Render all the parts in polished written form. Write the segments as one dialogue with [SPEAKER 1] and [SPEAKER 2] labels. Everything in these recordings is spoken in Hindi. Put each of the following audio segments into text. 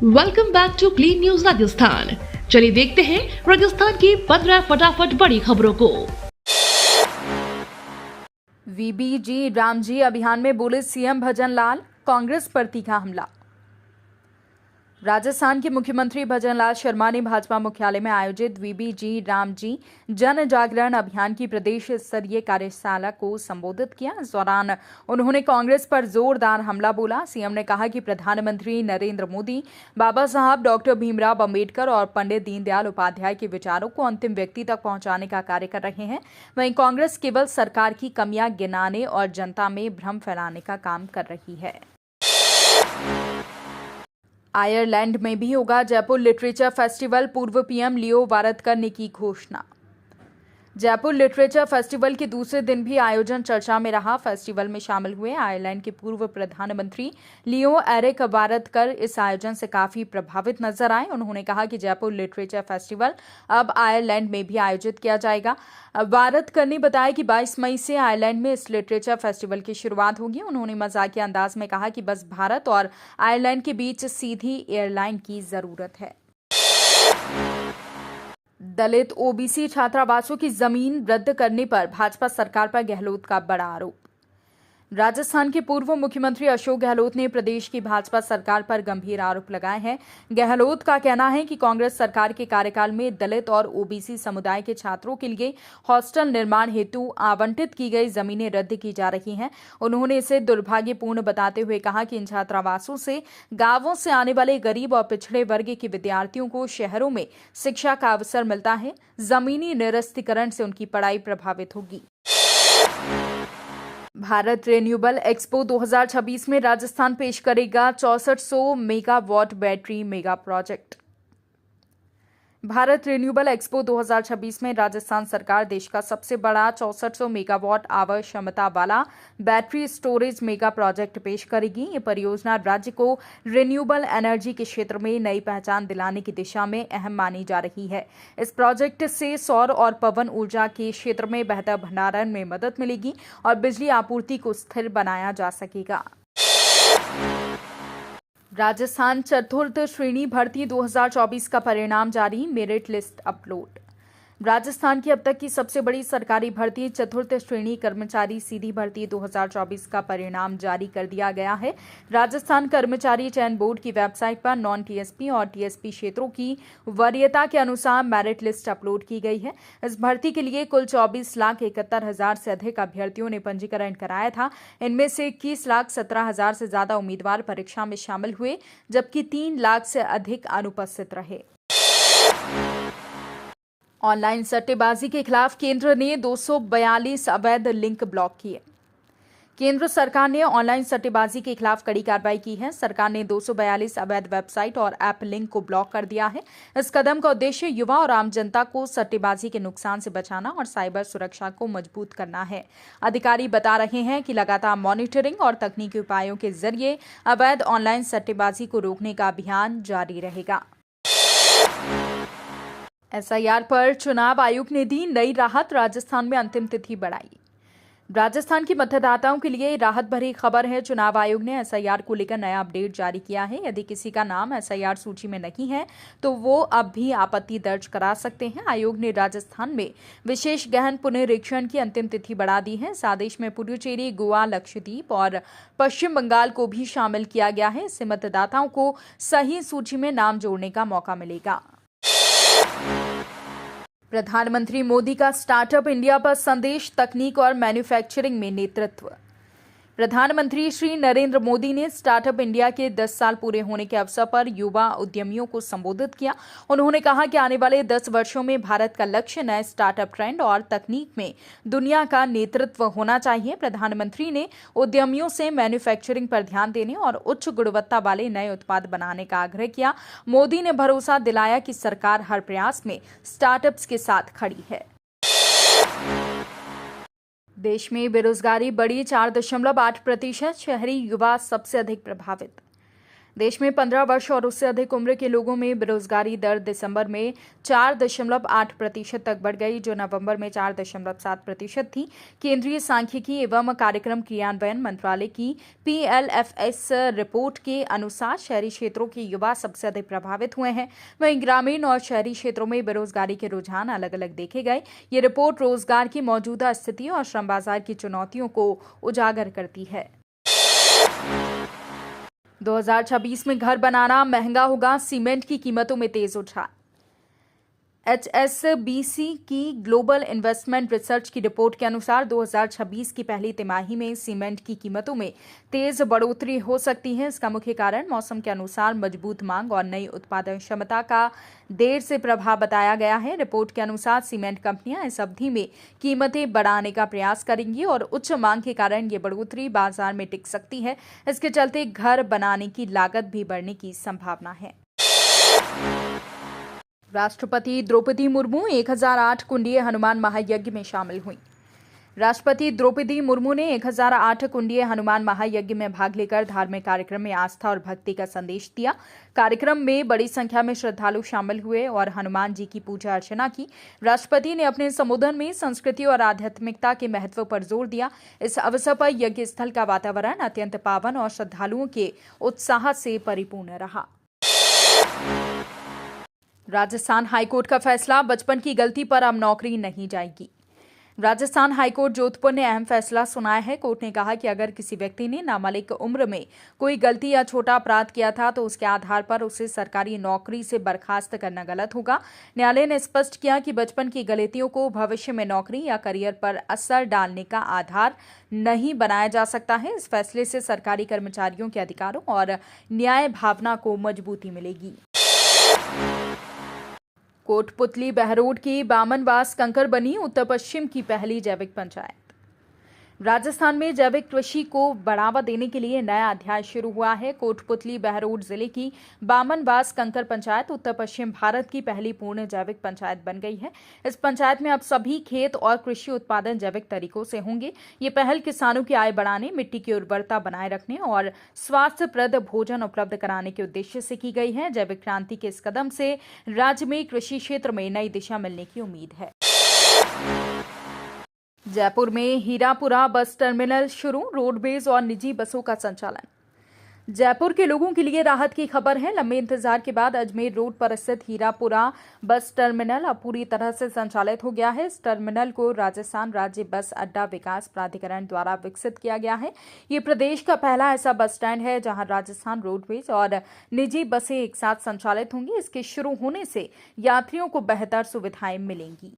[SPEAKER 1] Welcome back to clean news Rajasthan. चलिए देखते हैं राजस्थान की 15 फटाफट बड़ी खबरों को।
[SPEAKER 2] वीबीजी रामजी अभियान में बोले सीएम भजन लाल, कांग्रेस पर तीखा हमला। राजस्थान के मुख्यमंत्री भजन लाल शर्मा ने भाजपा मुख्यालय में आयोजित वीबीजी रामजी जन जागरण अभियान की प्रदेश स्तरीय कार्यशाला को संबोधित किया। इस दौरान उन्होंने कांग्रेस पर जोरदार हमला बोला। सीएम ने कहा कि प्रधानमंत्री नरेंद्र मोदी बाबा साहब डॉक्टर भीमराव अंबेडकर और पंडित दीनदयाल उपाध्याय के विचारों को अंतिम व्यक्ति तक पहुंचाने का कार्य कर रहे हैं। वहीं कांग्रेस केवल सरकार की कमियां गिनाने और जनता में भ्रम फैलाने का काम कर रही है। आयरलैंड में भी होगा जयपुर लिटरेचर फेस्टिवल, पूर्व पीएम लियो वारादकर ने की घोषणा। जयपुर लिटरेचर फेस्टिवल के दूसरे दिन भी आयोजन चर्चा में रहा। फेस्टिवल में शामिल हुए आयरलैंड के पूर्व प्रधानमंत्री लियो एरिक वारादकर इस आयोजन से काफी प्रभावित नजर आए। उन्होंने कहा कि जयपुर लिटरेचर फेस्टिवल अब आयरलैंड में भी आयोजित किया जाएगा। वारादकर ने बताया कि 22 मई से आयरलैंड में इस लिटरेचर फेस्टिवल की शुरुआत होगी। उन्होंने मजाकिया अंदाज में कहा कि बस भारत और आयरलैंड के बीच सीधी एयरलाइन की जरूरत है। दलित ओबीसी छात्रावासों की जमीन रद्द करने पर भाजपा सरकार पर गहलोत का बड़ा आरोप। राजस्थान के पूर्व मुख्यमंत्री अशोक गहलोत ने प्रदेश की भाजपा सरकार पर गंभीर आरोप लगाए हैं। गहलोत का कहना है कि कांग्रेस सरकार के कार्यकाल में दलित और ओबीसी समुदाय के छात्रों के लिए हॉस्टल निर्माण हेतु आवंटित की गई जमीनें रद्द की जा रही हैं। उन्होंने इसे दुर्भाग्यपूर्ण बताते हुए कहा कि इन छात्रावासों से गांवों से आने वाले गरीब और पिछड़े वर्ग के विद्यार्थियों को शहरों में शिक्षा का अवसर मिलता है। जमीनी निरस्तीकरण से उनकी पढ़ाई प्रभावित होगी। भारत रिन्यूएबल एक्सपो 2026 में राजस्थान पेश करेगा 6400 megawatt battery mega project. Bharat renewable expo 2026 में राजस्थान सरकार देश का सबसे बड़ा 6400 मेगावाट आवर क्षमता वाला बैटरी स्टोरेज मेगा प्रोजेक्ट पेश करेगी। ये परियोजना राज्य को रिन्यूएबल एनर्जी के क्षेत्र में नई पहचान दिलाने की दिशा में अहम मानी जा रही है। इस प्रोजेक्ट से सौर और पवन ऊर्जा के क्षेत्र में बेहतर भंडारण में मदद मिलेगी और बिजली आपूर्ति को स्थिर बनाया जा सकेगा। राजस्थान चतुर्थ श्रेणी भर्ती 2024 का परिणाम जारी, मेरिट लिस्ट अपलोड। राजस्थान की अब तक की सबसे बड़ी सरकारी भर्ती चतुर्थ श्रेणी कर्मचारी सीधी भर्ती 2024 का परिणाम जारी कर दिया गया है। राजस्थान कर्मचारी चयन बोर्ड की वेबसाइट पर नॉन टीएसपी और टीएसपी क्षेत्रों की वरीयता के अनुसार मेरिट लिस्ट अपलोड की गई है। इस भर्ती के लिए कुल 24,71,000 से अधिक अभ्यर्थियों ने पंजीकरण कराया था। इनमें से 21,17,000 से ज्यादा उम्मीदवार परीक्षा में शामिल हुए, जबकि 3 लाख से अधिक अनुपस्थित रहे। ऑनलाइन सट्टेबाजी के खिलाफ केंद्र ने 242 अवैध लिंक ब्लॉक किए। केंद्र सरकार ने ऑनलाइन सट्टेबाजी के खिलाफ कड़ी कार्रवाई की है। सरकार ने 242 अवैध वेबसाइट और ऐप लिंक को ब्लॉक कर दिया है। इस कदम का उद्देश्य युवा और आम जनता को सट्टेबाजी के नुकसान से बचाना और साइबर सुरक्षा को मजबूत करना है। अधिकारी बता रहे हैं कि लगातार मॉनिटरिंग और तकनीकी उपायों के जरिए अवैध ऑनलाइन सट्टेबाजी को रोकने का अभियान जारी रहेगा। एसआईआर पर चुनाव आयोग ने दी नई राहत, राजस्थान में अंतिम तिथि बढ़ाई। राजस्थान की मतदाताओं के लिए राहत भरी खबर है। चुनाव आयोग ने एसआईआर को लेकर नया अपडेट जारी किया है। यदि किसी का नाम एसआईआर सूची में नहीं है तो वो अब भी आपत्ति दर्ज करा सकते हैं। आयोग ने राजस्थान में विशेष गहन पुनरीक्षण की अंतिम तिथि बढ़ा दी है। इस आदेश में पुडुचेरी, गोवा, लक्षद्वीप और पश्चिम बंगाल को भी शामिल किया गया है। इससे मतदाताओं को सही सूची में नाम जोड़ने का मौका मिलेगा। प्रधानमंत्री मोदी का स्टार्टअप इंडिया पर संदेश, तकनीक और मैन्युफैक्चरिंग में नेतृत्व। प्रधानमंत्री श्री नरेंद्र मोदी ने स्टार्टअप इंडिया के 10 साल पूरे होने के अवसर पर युवा उद्यमियों को संबोधित किया। उन्होंने कहा कि आने वाले 10 वर्षों में भारत का लक्ष्य नए स्टार्टअप ट्रेंड और तकनीक में दुनिया का नेतृत्व होना चाहिए। प्रधानमंत्री ने उद्यमियों से मैन्युफैक्चरिंग पर ध्यान देने और उच्च गुणवत्ता वाले नए उत्पाद बनाने का आग्रह किया। मोदी ने भरोसा दिलाया कि सरकार हर प्रयास में स्टार्टअप्स के साथ खड़ी है। देश में बेरोजगारी बढ़ी 4.8%, शहरी युवा सबसे अधिक प्रभावित। देश में 15 वर्ष और उससे अधिक उम्र के लोगों में बेरोजगारी दर दिसंबर में 4.8% तक बढ़ गई, जो नवंबर में 4.7% थी। केंद्रीय सांख्यिकी एवं कार्यक्रम क्रियान्वयन मंत्रालय की PLFS रिपोर्ट के अनुसार शहरी क्षेत्रों के युवा सबसे अधिक प्रभावित हुए हैं। वहीं ग्रामीण और शहरी क्षेत्रों में बेरोजगारी के रुझान अलग अलग देखे गए। ये रिपोर्ट रोजगार की मौजूदा स्थिति और श्रम बाजार की चुनौतियों को उजागर करती है। 2026 में घर बनाना महंगा होगा, सीमेंट की कीमतों में तेज उछाल। HSBC की ग्लोबल इन्वेस्टमेंट रिसर्च की रिपोर्ट के अनुसार 2026 की पहली तिमाही में सीमेंट की कीमतों में तेज बढ़ोतरी हो सकती है। इसका मुख्य कारण मौसम के अनुसार मजबूत मांग और नई उत्पादन क्षमता का देर से प्रभाव बताया गया है। रिपोर्ट के अनुसार सीमेंट कंपनियां इस अवधि में कीमतें बढ़ाने का प्रयास करेंगी और उच्च मांग के कारण ये बढ़ोतरी बाजार में टिक सकती है। इसके चलते घर बनाने की लागत भी बढ़ने की संभावना है। राष्ट्रपति द्रौपदी मुर्मू 1008 कुंडीय हनुमान महायज्ञ में शामिल हुई। राष्ट्रपति द्रौपदी मुर्मू ने 1008 कुंडीय हनुमान महायज्ञ में भाग लेकर धार्मिक कार्यक्रम में आस्था और भक्ति का संदेश दिया। कार्यक्रम में बड़ी संख्या में श्रद्धालु शामिल हुए और हनुमान जी की पूजा अर्चना की। राष्ट्रपति ने अपने संबोधन में संस्कृति और आध्यात्मिकता के महत्व पर जोर दिया। इस अवसर पर यज्ञ स्थल का वातावरण अत्यंत पावन और श्रद्धालुओं के उत्साह से परिपूर्ण रहा। राजस्थान हाईकोर्ट का फैसला, बचपन की गलती पर अब नौकरी नहीं जाएगी। राजस्थान हाईकोर्ट जोधपुर ने अहम फैसला सुनाया है। कोर्ट ने कहा कि अगर किसी व्यक्ति ने नाबालिग उम्र में कोई गलती या छोटा अपराध किया था तो उसके आधार पर उसे सरकारी नौकरी से बर्खास्त करना गलत होगा। न्यायालय ने स्पष्ट किया कि बचपन की गलतियों को भविष्य में नौकरी या करियर पर असर डालने का आधार नहीं बनाया जा सकता है। इस फैसले से सरकारी कर्मचारियों के अधिकारों और न्याय भावना को मजबूती मिलेगी। कोटपुतली बहरोड की बामनवास कंकर बनी उत्तर पश्चिम की पहली जैविक पंचायत। राजस्थान में जैविक कृषि को बढ़ावा देने के लिए नया अध्याय शुरू हुआ है। कोटपुतली बहरोड जिले की बामनवास कंकर पंचायत उत्तर पश्चिम भारत की पहली पूर्ण जैविक पंचायत बन गई है। इस पंचायत में अब सभी खेत और कृषि उत्पादन जैविक तरीकों से होंगे। ये पहल किसानों की आय बढ़ाने, मिट्टी की उर्वरता बनाए रखने और स्वास्थ्यप्रद भोजन उपलब्ध कराने के उद्देश्य से की गई है। जैविक क्रांति के इस कदम से राज्य में कृषि क्षेत्र में नई दिशा मिलने की उम्मीद है। जयपुर में हीरापुरा बस टर्मिनल शुरू, रोडवेज और निजी बसों का संचालन। जयपुर के लोगों के लिए राहत की खबर है। लंबे इंतजार के बाद अजमेर रोड पर स्थित हीरापुरा बस टर्मिनल अब पूरी तरह से संचालित हो गया है। इस टर्मिनल को राजस्थान राज्य बस अड्डा विकास प्राधिकरण द्वारा विकसित किया गया है। ये प्रदेश का पहला ऐसा बस स्टैंड है जहां राजस्थान रोडवेज और निजी बसें एक साथ संचालित होंगी। इसके शुरू होने से यात्रियों को बेहतर सुविधाएं मिलेंगी।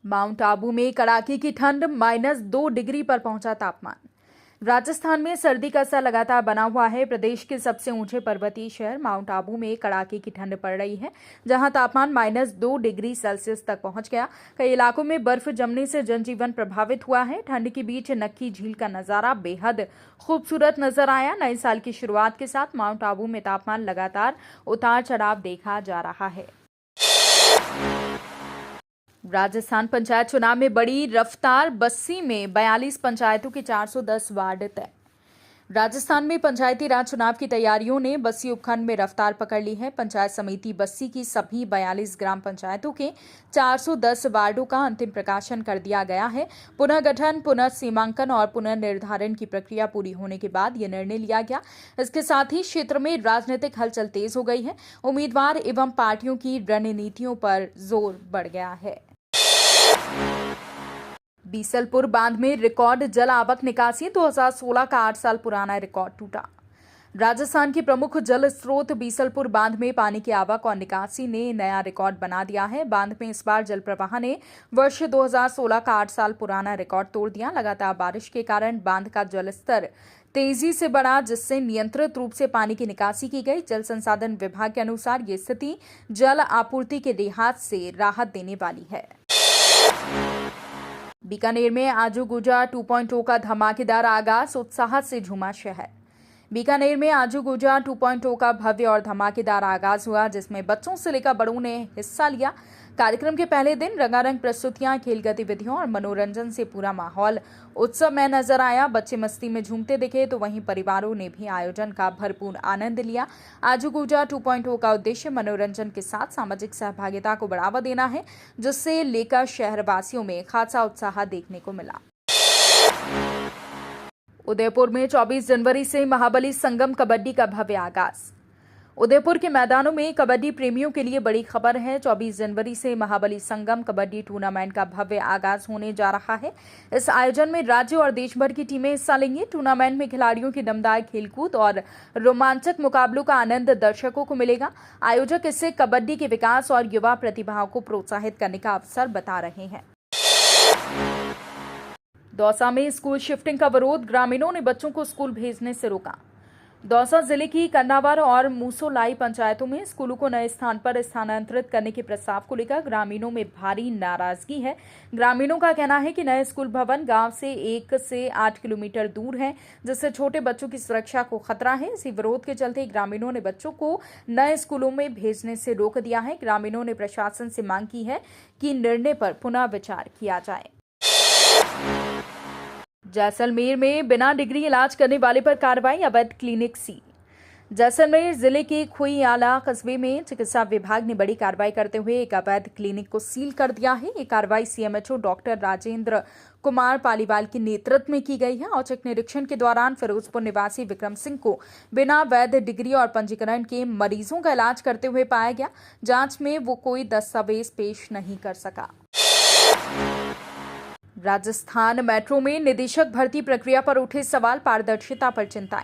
[SPEAKER 2] माउंट आबू में कड़ाके की ठंड, -2 डिग्री पर पहुंचा तापमान। राजस्थान में सर्दी का असर लगातार बना हुआ है। प्रदेश के सबसे ऊंचे पर्वतीय शहर माउंट आबू में कड़ाके की ठंड पड़ रही है, जहां तापमान -2 डिग्री सेल्सियस तक पहुंच गया। कई इलाकों में बर्फ जमने से जनजीवन प्रभावित हुआ है। ठंड के बीच नक्की झील का नजारा बेहद खूबसूरत नजर आया। नए साल की शुरुआत के साथ माउंट आबू में तापमान लगातार उतार चढ़ाव देखा जा रहा है। राजस्थान पंचायत चुनाव में बड़ी रफ्तार, बस्सी में 42 पंचायतों के 410 वार्ड तय। राजस्थान में पंचायती राज चुनाव की तैयारियों ने बस्सी उपखंड में रफ्तार पकड़ ली है। पंचायत समिति बस्सी की सभी 42 ग्राम पंचायतों के 410 वार्डों का अंतिम प्रकाशन कर दिया गया है। पुनर्गठन, पुनर्सीमांकन और पुनर्निर्धारण की प्रक्रिया पूरी होने के बाद यह निर्णय लिया गया। इसके साथ ही क्षेत्र में राजनीतिक हलचल तेज हो गई है। उम्मीदवार एवं पार्टियों की रणनीतियों पर जोर बढ़ गया है। बीसलपुर बांध में रिकॉर्ड जल आवक निकासी, 2016 का 8 साल पुराना रिकॉर्ड टूटा। राजस्थान के प्रमुख जल स्रोत बीसलपुर बांध में पानी की आवक और निकासी ने नया रिकॉर्ड बना दिया है। बांध में इस बार जल प्रवाह ने वर्ष 2016 का 8 साल पुराना रिकॉर्ड तोड़ दिया। लगातार बारिश के कारण बांध का जलस्तर तेजी से बढ़ा, जिससे नियंत्रित रूप से पानी की निकासी की गई। जल संसाधन विभाग के अनुसार ये स्थिति जल आपूर्ति के लिहाज से राहत देने वाली है। बीकानेर में आजू गुजा 2.0 का धमाकेदार आगाज, उत्साह से झूमा शहर। बीकानेर में आजू गुजा 2.0 का भव्य और धमाकेदार आगाज हुआ, जिसमें बच्चों से लेकर बड़ों ने हिस्सा लिया। कार्यक्रम के पहले दिन रंगारंग प्रस्तुतियां, खेल गतिविधियों और मनोरंजन से पूरा माहौल उत्सव में नजर आया। बच्चे मस्ती में झूमते दिखे तो वहीं परिवारों ने भी आयोजन का भरपूर आनंद लिया। आजू गुजा 2.0 का उद्देश्य मनोरंजन के साथ सामाजिक सहभागिता को बढ़ावा देना है, जिससे लेकर शहरवासियों में खासा उत्साह देखने को मिला। उदयपुर में 24 जनवरी से महाबली संगम कबड्डी का भव्य आगाज। उदयपुर के मैदानों में कबड्डी प्रेमियों के लिए बड़ी खबर है। 24 जनवरी से महाबली संगम कबड्डी टूर्नामेंट का भव्य आगाज होने जा रहा है। इस आयोजन में राज्य और देश भर की टीमें हिस्सा लेंगी। टूर्नामेंट में खिलाड़ियों की दमदार खेलकूद और रोमांचक मुकाबलों का आनंद दर्शकों को मिलेगा। आयोजक इससे कबड्डी के विकास और युवा प्रतिभाओं को प्रोत्साहित करने का अवसर बता रहे हैं। दौसा में स्कूल शिफ्टिंग का विरोध, ग्रामीणों ने बच्चों को स्कूल भेजने से रोका। दौसा जिले की कन्नावर और मूसोलाई पंचायतों में स्कूलों को नए स्थान पर स्थानांतरित करने के प्रस्ताव को लेकर ग्रामीणों में भारी नाराजगी है। ग्रामीणों का कहना है कि नए स्कूल भवन गांव से 1 से 8 किलोमीटर दूर है, जिससे छोटे बच्चों की सुरक्षा को खतरा है। इसी विरोध के चलते ग्रामीणों ने बच्चों को नए स्कूलों में भेजने से रोक दिया है। ग्रामीणों ने प्रशासन से मांग की है कि निर्णय पर पुनः विचार किया जाए। जैसलमेर में बिना डिग्री इलाज करने वाले पर कार्रवाई, अवैध क्लिनिक सील। जैसलमेर जिले के खुईआला कस्बे में चिकित्सा विभाग ने बड़ी कार्रवाई करते हुए एक अवैध क्लिनिक को सील कर दिया है। ये कार्रवाई सीएमएचओ डॉक्टर राजेंद्र कुमार पालीवाल के नेतृत्व में की गई है। औचक निरीक्षण के दौरान फिरोजपुर निवासी विक्रम सिंह को बिना वैध डिग्री और पंजीकरण के मरीजों का इलाज करते हुए पाया गया। जांच में वो कोई दस्तावेज पेश नहीं कर सका। राजस्थान मेट्रो में निदेशक भर्ती प्रक्रिया पर उठे सवाल, पारदर्शिता पर चिंताएं।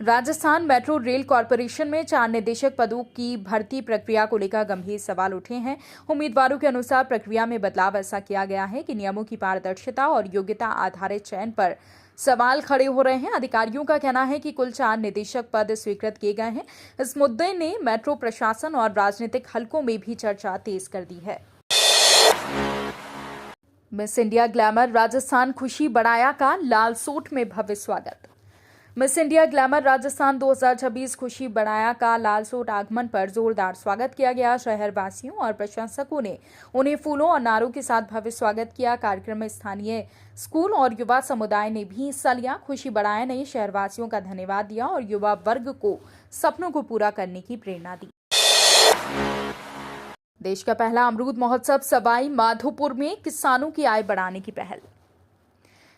[SPEAKER 2] राजस्थान मेट्रो रेल कॉरपोरेशन में 4 निदेशक पदों की भर्ती प्रक्रिया को लेकर गंभीर सवाल उठे हैं। उम्मीदवारों के अनुसार प्रक्रिया में बदलाव ऐसा किया गया है कि नियमों की पारदर्शिता और योग्यता आधारित चयन पर सवाल खड़े हो रहे हैं। अधिकारियों का कहना है कि कुल 4 निदेशक पद स्वीकृत किए गए हैं। इस मुद्दे ने मेट्रो प्रशासन और राजनीतिक हलकों में भी चर्चा तेज कर दी है। मिस इंडिया ग्लैमर राजस्थान खुशी बड़ाया का लालसोट में भव्य स्वागत। मिस इंडिया ग्लैमर राजस्थान 2026 खुशी बड़ाया का लालसोट आगमन पर जोरदार स्वागत किया गया। शहरवासियों और प्रशंसकों ने उन्हें फूलों और नारों के साथ भव्य स्वागत किया। कार्यक्रम में स्थानीय स्कूल और युवा समुदाय ने भी हिस्सा लिया। खुशी बड़ाया ने शहरवासियों का धन्यवाद दिया और युवा वर्ग को सपनों को पूरा करने की प्रेरणा दी। देश का पहला अमरूद महोत्सव सवाई माधोपुर में, किसानों की आय बढ़ाने की पहल।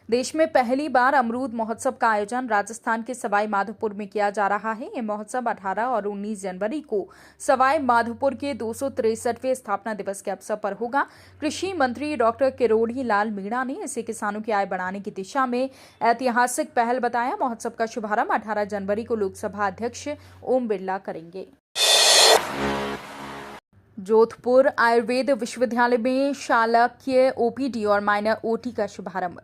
[SPEAKER 2] देश में पहली बार अमरूद महोत्सव का आयोजन राजस्थान के सवाई माधोपुर में किया जा रहा है। यह महोत्सव 18 और 19 जनवरी को सवाई माधोपुर के 263वें स्थापना दिवस के अवसर पर होगा। कृषि मंत्री डॉक्टर किरोड़ी लाल मीणा ने इसे किसानों की आय बढ़ाने की दिशा में ऐतिहासिक पहल बताया। महोत्सव का शुभारंभ 18 जनवरी को लोकसभा अध्यक्ष ओम बिरला करेंगे। जोधपुर आयुर्वेद विश्वविद्यालय में शालक्य ओपीडी और माइनर ओटी का शुभारंभ।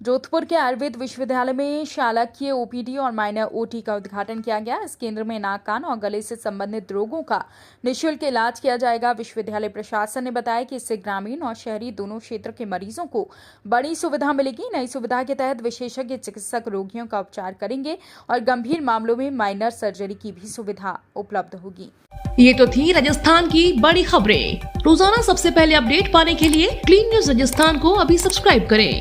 [SPEAKER 2] जोधपुर के आयुर्वेद विश्वविद्यालय में शालक्य ओपीडी और माइनर ओटी का उद्घाटन किया गया। इस केंद्र में नाक, कान और गले से संबंधित रोगों का निःशुल्क इलाज किया जाएगा। विश्वविद्यालय प्रशासन ने बताया कि इससे ग्रामीण और शहरी दोनों क्षेत्र के मरीजों को बड़ी सुविधा मिलेगी। नई सुविधा के तहत विशेषज्ञ चिकित्सक रोगियों का उपचार करेंगे और गंभीर मामलों में माइनर सर्जरी की भी सुविधा उपलब्ध होगी।
[SPEAKER 1] ये तो थी राजस्थान की बड़ी खबरें। रोजाना सबसे पहले अपडेट पाने के लिए क्लीन न्यूज राजस्थान को अभी सब्सक्राइब करें।